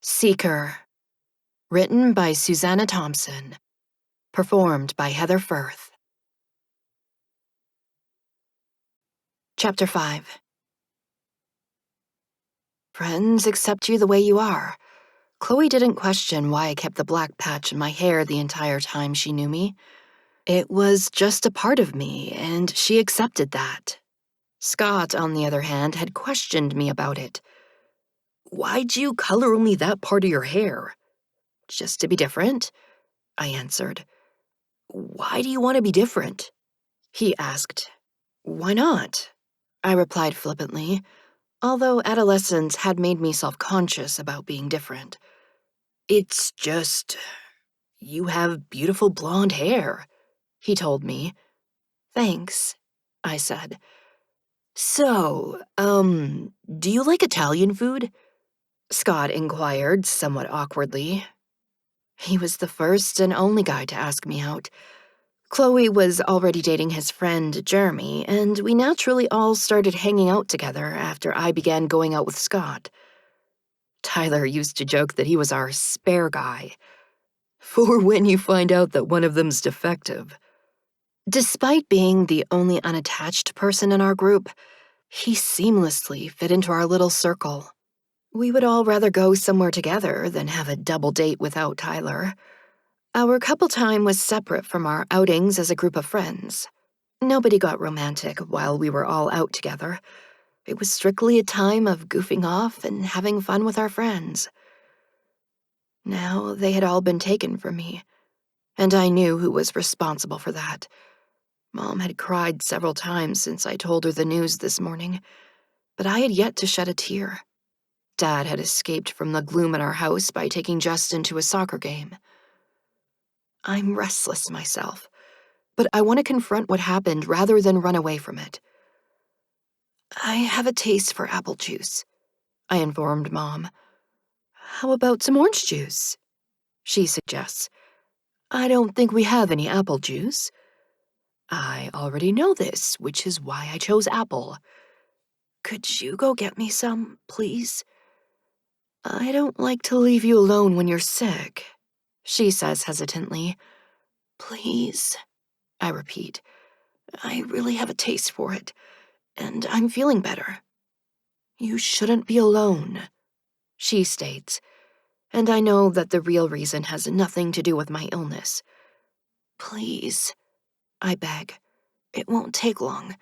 Seeker. Written by Suzana Thompson. Performed by Heather Firth. Chapter 5. Friends accept you the way you are. Chloe didn't question why I kept the black patch in my hair the entire time she knew me. It was just a part of me, and she accepted that. Scott, on the other hand, had questioned me about it. "Why'd you color only that part of your hair?" "Just to be different," I answered. "Why do you want to be different?" he asked. "Why not?" I replied flippantly, although adolescence had made me self-conscious about being different. "It's just, you have beautiful blonde hair," he told me. "Thanks," I said. "So, do you like Italian food?" Scott inquired, somewhat awkwardly. He was the first and only guy to ask me out. Chloe was already dating his friend, Jeremy, and we naturally all started hanging out together after I began going out with Scott. Tyler used to joke that he was our spare guy, for when you find out that one of them's defective. Despite being the only unattached person in our group, he seamlessly fit into our little circle. We would all rather go somewhere together than have a double date without Tyler. Our couple time was separate from our outings as a group of friends. Nobody got romantic while we were all out together. It was strictly a time of goofing off and having fun with our friends. Now they had all been taken from me, and I knew who was responsible for that. Mom had cried several times since I told her the news this morning, but I had yet to shed a tear. Dad had escaped from the gloom in our house by taking Justin to a soccer game. I'm restless myself, but I want to confront what happened rather than run away from it. "I have a taste for apple juice," I informed Mom. "How about some orange juice?" she suggests. "I don't think we have any apple juice." "I already know this, which is why I chose apple." "Could you go get me some, please?" "I don't like to leave you alone when you're sick," she says hesitantly. "Please," I repeat. "I really have a taste for it, and I'm feeling better." "You shouldn't be alone," she states, and I know that the real reason has nothing to do with my illness. "Please," I beg. "It won't take long,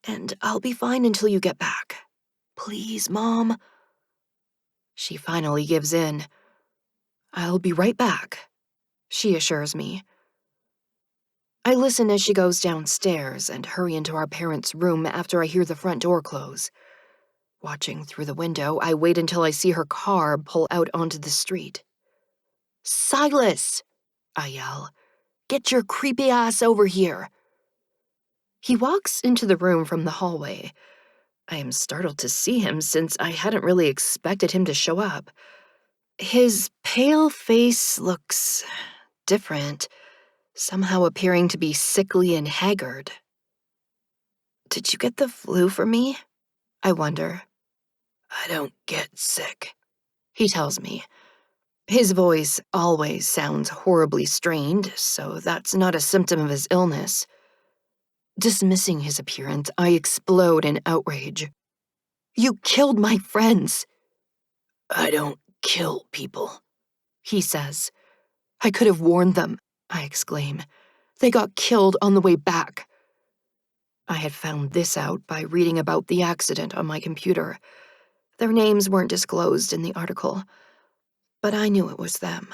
and I'll be fine until you get back. Please, Mom." She finally gives in. "I'll be right back," she assures me. I listen as she goes downstairs and hurry into our parents' room after I hear the front door close. Watching through the window, I wait until I see her car pull out onto the street. "Silas!" I yell. "Get your creepy ass over here." He walks into the room from the hallway. I am startled to see him since I hadn't really expected him to show up. His pale face looks different, somehow appearing to be sickly and haggard. "Did you get the flu for me?" I wonder. "I don't get sick," he tells me. His voice always sounds horribly strained, so that's not a symptom of his illness. Dismissing his appearance, I explode in outrage. "You killed my friends!" "I don't kill people," he says. "I could have warned them," I exclaim. "They got killed on the way back." I had found this out by reading about the accident on my computer. Their names weren't disclosed in the article, but I knew it was them.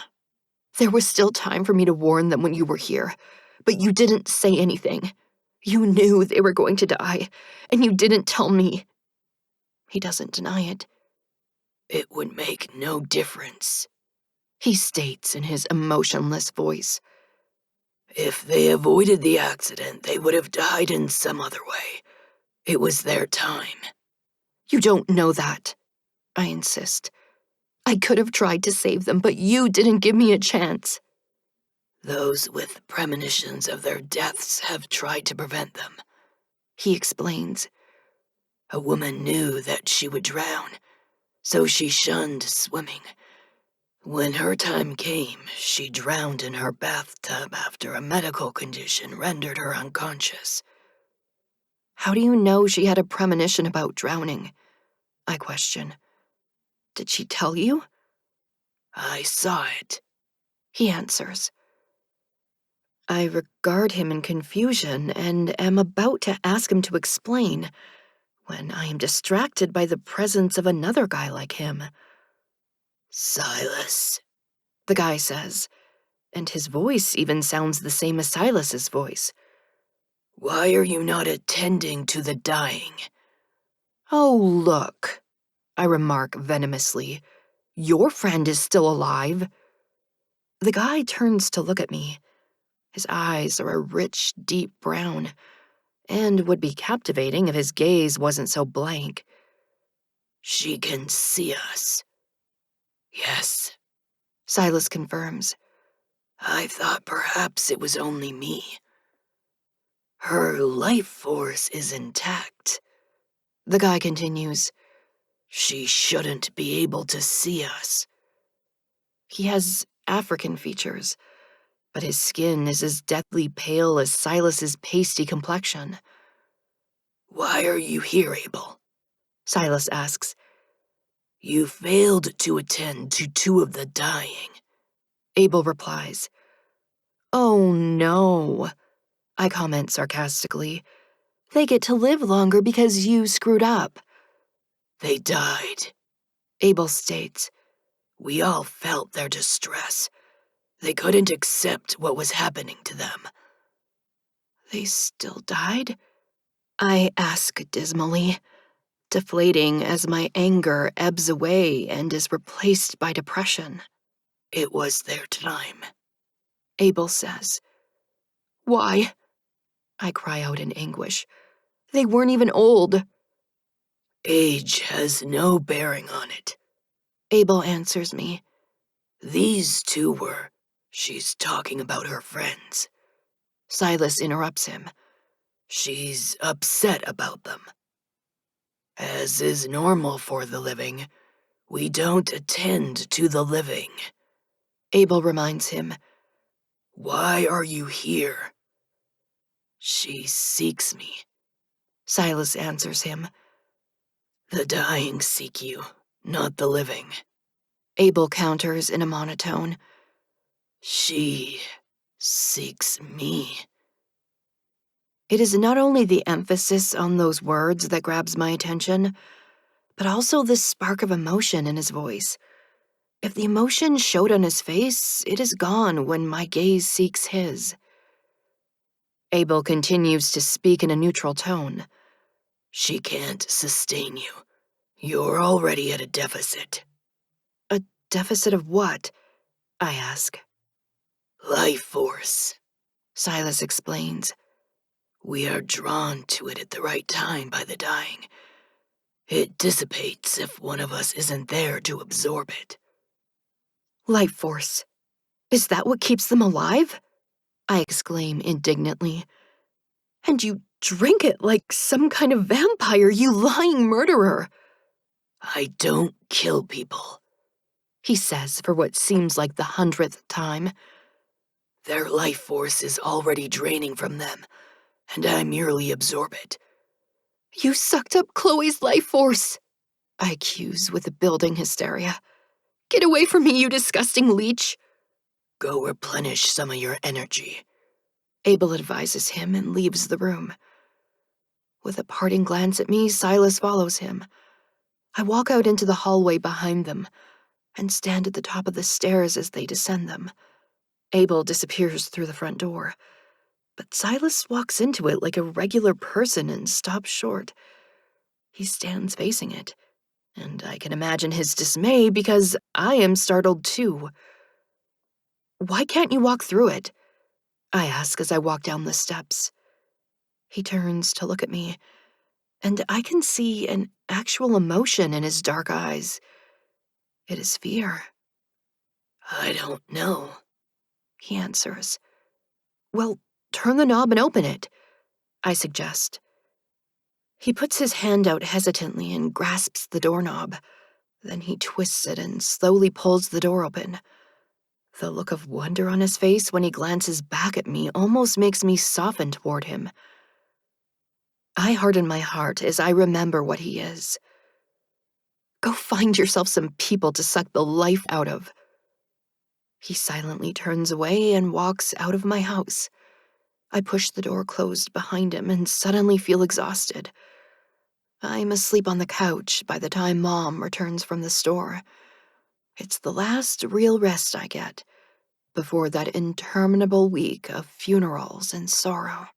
"There was still time for me to warn them when you were here, but you didn't say anything. You knew they were going to die, and you didn't tell me." He doesn't deny it. "It would make no difference," he states in his emotionless voice. "If they avoided the accident, they would have died in some other way. It was their time." "You don't know that," I insist. "I could have tried to save them, but you didn't give me a chance." "Those with premonitions of their deaths have tried to prevent them," he explains. "A woman knew that she would drown, so she shunned swimming. When her time came, she drowned in her bathtub after a medical condition rendered her unconscious. How do you know she had a premonition about drowning? I question. Did she tell you? I saw it, he answers. I regard him in confusion and am about to ask him to explain when I am distracted by the presence of another guy like him. Silas, the guy says, and his voice even sounds the same as Silas's voice. Why are you not attending to the dying? Oh, look, I remark venomously. Your friend is still alive. The guy turns to look at me. His eyes are a rich, deep brown, and would be captivating if his gaze wasn't so blank. She can see us. Yes, Silas confirms. I thought perhaps it was only me. Her life force is intact. The guy continues. She shouldn't be able to see us. He has African features, but his skin is as deathly pale as Silas's pasty complexion. Why are you here, Abel? Silas asks. You failed to attend to two of the dying. Abel replies. Oh no, I comment sarcastically. They get to live longer because you screwed up. They died, Abel states. We all felt their distress. They couldn't accept what was happening to them. They still died? I ask dismally, deflating as my anger ebbs away and is replaced by depression. It was their time, Abel says. Why? I cry out in anguish. They weren't even old. Age has no bearing on it, Abel answers me. These two were. She's talking about her friends. Silas interrupts him. She's upset about them. As is normal for the living, we don't attend to the living. Abel reminds him. Why are you here? She seeks me, Silas answers him. The dying seek you, not the living. Abel counters in a monotone. She seeks me. It is not only the emphasis on those words that grabs my attention, but also the spark of emotion in his voice. If the emotion showed on his face, it is gone when my gaze seeks his. Abel continues to speak in a neutral tone. She can't sustain you. You're already at a deficit. A deficit of what? I ask. Life force, Silas explains. We are drawn to it at the right time by the dying. It dissipates if one of us isn't there to absorb it. Life force. Is that what keeps them alive? I exclaim indignantly. And you drink it like some kind of vampire, you lying murderer. I don't kill people, he says for what seems like the 100th time. Their life force is already draining from them, and I merely absorb it. You sucked up Chloe's life force, I accuse with a building hysteria. Get away from me, you disgusting leech. Go replenish some of your energy. Abel advises him and leaves the room. With a parting glance at me, Silas follows him. I walk out into the hallway behind them and stand at the top of the stairs as they descend them. Abel disappears through the front door, but Silas walks into it like a regular person and stops short. He stands facing it, and I can imagine his dismay because I am startled too. Why can't you walk through it? I ask as I walk down the steps. He turns to look at me, and I can see an actual emotion in his dark eyes. It is fear. I don't know, he answers. Well, turn the knob and open it, I suggest. He puts his hand out hesitantly and grasps the doorknob. Then he twists it and slowly pulls the door open. The look of wonder on his face when he glances back at me almost makes me soften toward him. I harden my heart as I remember what he is. Go find yourself some people to suck the life out of. He silently turns away and walks out of my house. I push the door closed behind him and suddenly feel exhausted. I'm asleep on the couch by the time Mom returns from the store. It's the last real rest I get before that interminable week of funerals and sorrow.